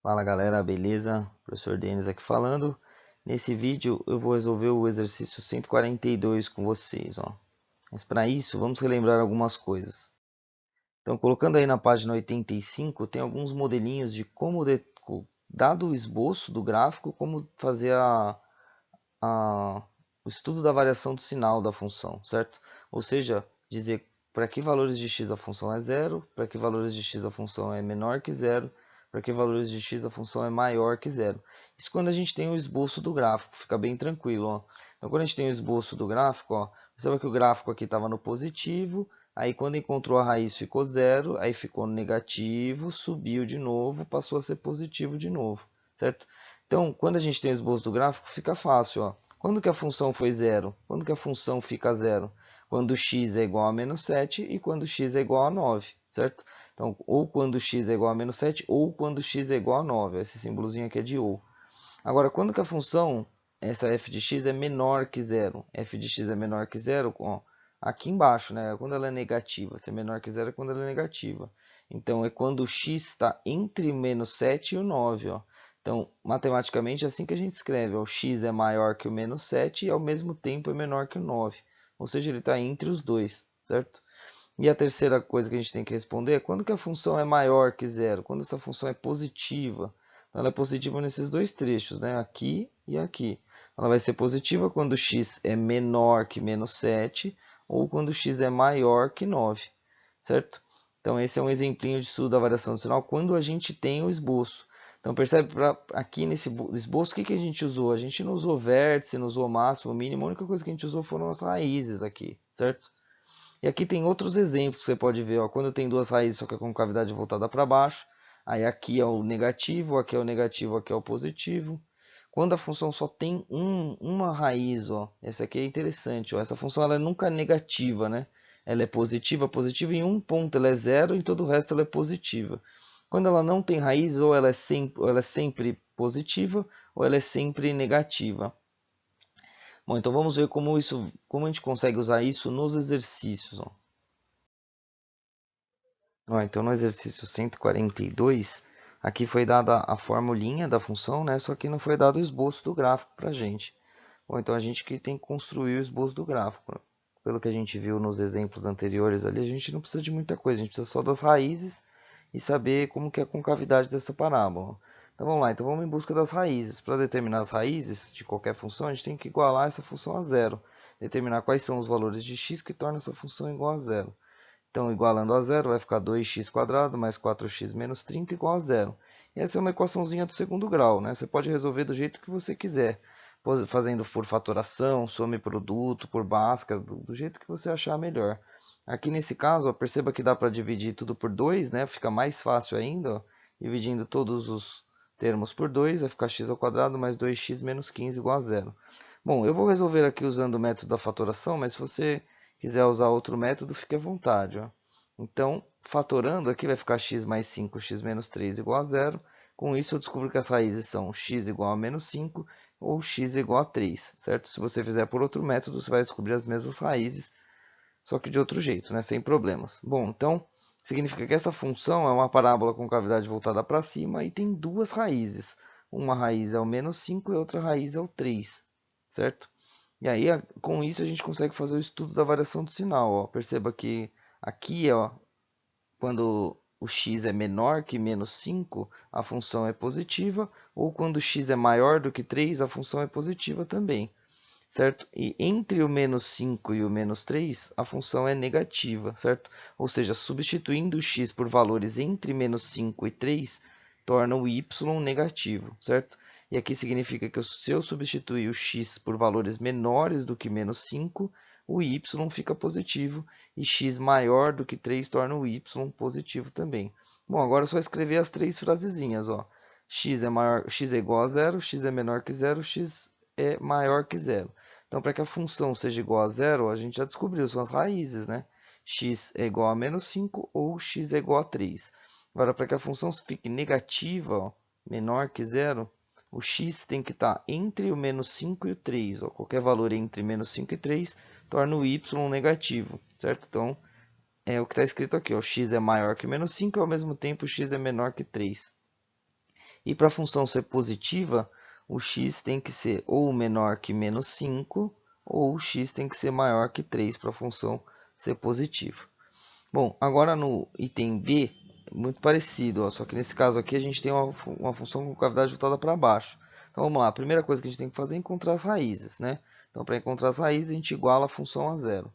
Fala galera, beleza? Professor Denis aqui falando. Nesse vídeo eu vou resolver o exercício 142 com vocês, ó. Mas para isso, vamos relembrar algumas coisas. Então, colocando aí na página 85, tem alguns modelinhos de como, dado o esboço do gráfico, como fazer o estudo da variação do sinal da função, certo? Ou seja, dizer para que valores de x a função é zero, para que valores de x a função é menor que zero, para que valores de x a função é maior que zero. Isso quando a gente tem o esboço do gráfico, fica bem tranquilo. Ó. Então, quando a gente tem o esboço do gráfico, ó, perceba que o gráfico aqui estava no positivo, aí quando encontrou a raiz ficou zero, aí ficou negativo, subiu de novo, passou a ser positivo de novo, certo? Então, quando a gente tem o esboço do gráfico, fica fácil. Ó. Quando que a função foi zero? Quando que a função fica zero? Quando x é igual a menos 7 e quando x é igual a 9, certo? Então, ou quando x é igual a menos 7 ou quando x é igual a 9. Esse símbolozinho aqui é de ou. Agora, quando que a função, essa f de x é menor que zero? F de x é menor que zero, ó, aqui embaixo, né? Quando ela é negativa. Se é menor que zero é quando ela é negativa. Então, é quando o x está entre menos 7 e o 9, ó. Então, matematicamente, é assim que a gente escreve. Ó, o x é maior que o menos 7 e, ao mesmo tempo, é menor que o 9. Ou seja, ele está entre os dois, certo? E a terceira coisa que a gente tem que responder é quando que a função é maior que zero? Quando essa função é positiva. Então, ela é positiva nesses dois trechos, né? Aqui e aqui. Ela vai ser positiva quando x é menor que menos 7 ou quando x é maior que 9, certo? Então, esse é um exemplinho de estudo da variação do sinal quando a gente tem o esboço. Então, percebe, aqui nesse esboço, o que a gente usou? A gente não usou vértice, não usou máximo, mínimo, a única coisa que a gente usou foram as raízes aqui, certo? E aqui tem outros exemplos que você pode ver. Ó, quando tem duas raízes, só que a concavidade voltada para baixo. Aí aqui é o negativo, aqui é o negativo, aqui é o positivo. Quando a função só tem uma raiz, ó, essa aqui é interessante. Ó, essa função ela é nunca negativa, né? Ela é positiva, positiva em um ponto, ela é zero e em todo o resto ela é positiva. Quando ela não tem raiz, ou ela é sempre positiva ou ela é sempre negativa. Bom, então vamos ver como a gente consegue usar isso nos exercícios. Ó. Ó, então no exercício 142, aqui foi dada a formulinha da função, né? Só que não foi dado o esboço do gráfico para a gente. Bom, então a gente que tem que construir o esboço do gráfico. Pelo que a gente viu nos exemplos anteriores ali, a gente não precisa de muita coisa, a gente precisa só das raízes e saber como que é a concavidade dessa parábola. Então vamos lá, então vamos em busca das raízes. Para determinar as raízes de qualquer função, a gente tem que igualar essa função a zero. Determinar quais são os valores de x que tornam essa função igual a zero. Então, igualando a zero, vai ficar 2x² mais 4x menos 30 igual a zero. E essa é uma equaçãozinha do segundo grau, né? Você pode resolver do jeito que você quiser, fazendo por fatoração, soma e produto, por Bhaskara, do jeito que você achar melhor. Aqui nesse caso, ó, perceba que dá para dividir tudo por 2, né? Fica mais fácil ainda, ó, dividindo todos os termos por 2, vai ficar x² mais 2x menos 15 igual a zero. Bom, eu vou resolver aqui usando o método da fatoração, mas se você quiser usar outro método, fique à vontade. Ó. Então, fatorando aqui vai ficar x mais 5, x menos 3 igual a zero. Com isso, eu descubro que as raízes são x igual a menos 5 ou x igual a 3, certo? Se você fizer por outro método, você vai descobrir as mesmas raízes, só que de outro jeito, né? Sem problemas. Bom, então, significa que essa função é uma parábola com cavidade voltada para cima e tem duas raízes. Uma raiz é o menos 5 e outra raiz é o 3, certo? E aí, com isso, a gente consegue fazer o estudo da variação do sinal. Ó. Perceba que aqui, ó, quando o x é menor que menos 5, a função é positiva, ou quando x é maior do que 3, a função é positiva também, certo? E entre o menos 5 e o menos 3, a função é negativa, certo? Ou seja, substituindo o x por valores entre menos 5 e 3, torna o y negativo, certo? E aqui significa que se eu substituir o x por valores menores do que menos 5, o y fica positivo e x maior do que 3 torna o y positivo também. Bom, agora é só escrever as três frasezinhas. Ó. X é igual a zero, x é menor que zero, x é maior que zero. Então, para que a função seja igual a zero, a gente já descobriu, são as raízes, né? X é igual a menos 5 ou x é igual a 3. Agora, para que a função fique negativa, ó, menor que zero, o x tem que estar entre o menos 5 e o 3. Ó. Qualquer valor entre menos 5 e 3 torna o y negativo, certo? Então, é o que está escrito aqui. Ó. X é maior que menos 5 e, ao mesmo tempo, x é menor que 3. E para a função ser positiva, o x tem que ser ou menor que menos 5, ou o x tem que ser maior que 3 para a função ser positiva. Bom, agora no item B, muito parecido, ó, só que nesse caso aqui a gente tem uma função com cavidade voltada para baixo. Então vamos lá, a primeira coisa que a gente tem que fazer é encontrar as raízes, né? Então para encontrar as raízes a gente iguala a função a zero.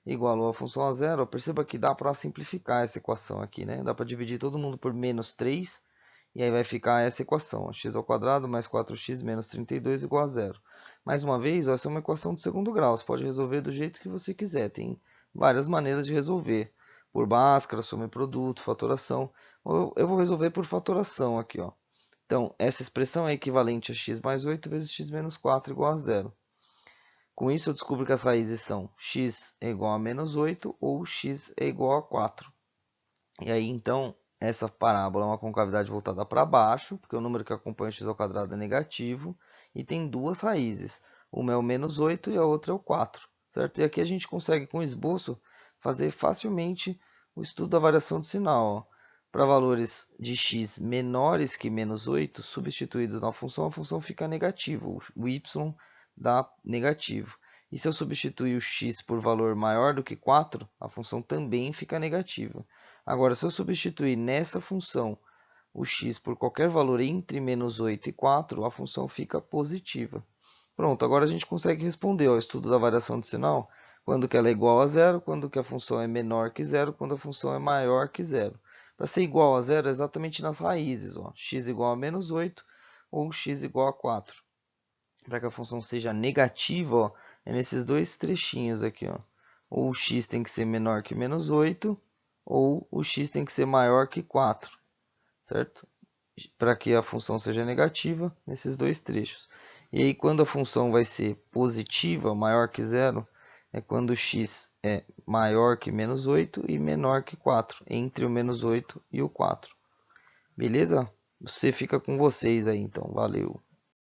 Igualou a função a zero, ó, perceba que dá para simplificar essa equação aqui, né? Dá para dividir todo mundo por menos 3, e aí vai ficar essa equação, ó, x ao quadrado mais 4x menos 32 igual a zero. Mais uma vez, ó, essa é uma equação de segundo grau, você pode resolver do jeito que você quiser, tem várias maneiras de resolver. Por Bhaskara, sobreproduto, fatoração. Eu vou resolver por fatoração aqui, ó. Então, essa expressão é equivalente a x mais 8 vezes x menos 4 igual a zero. Com isso, eu descubro que as raízes são x é igual a menos 8 ou x é igual a 4. E aí, então, essa parábola é uma concavidade voltada para baixo, porque o número que acompanha o x ao quadrado é negativo, e tem duas raízes. Uma é o menos 8 e a outra é o 4. Certo? E aqui a gente consegue, com o esboço, fazer facilmente o estudo da variação do sinal. Para valores de x menores que menos 8, substituídos na função, a função fica negativa, o y dá negativo. E se eu substituir o x por valor maior do que 4, a função também fica negativa. Agora, se eu substituir nessa função o x por qualquer valor entre menos 8 e 4, a função fica positiva. Pronto, agora a gente consegue responder ao estudo da variação do sinal, quando que ela é igual a zero, quando que a função é menor que zero, quando a função é maior que zero. Para ser igual a zero, é exatamente nas raízes, ó, x igual a menos 8 ou x igual a 4. Para que a função seja negativa, ó, é nesses dois trechinhos aqui. Ó. Ou o x tem que ser menor que menos 8, ou o x tem que ser maior que 4, certo? Para que a função seja negativa, nesses dois trechos. E aí, quando a função vai ser positiva, maior que zero, é quando o x é maior que menos 8 e menor que 4, entre o menos 8 e o 4. Beleza? Você fica com vocês aí, então. Valeu!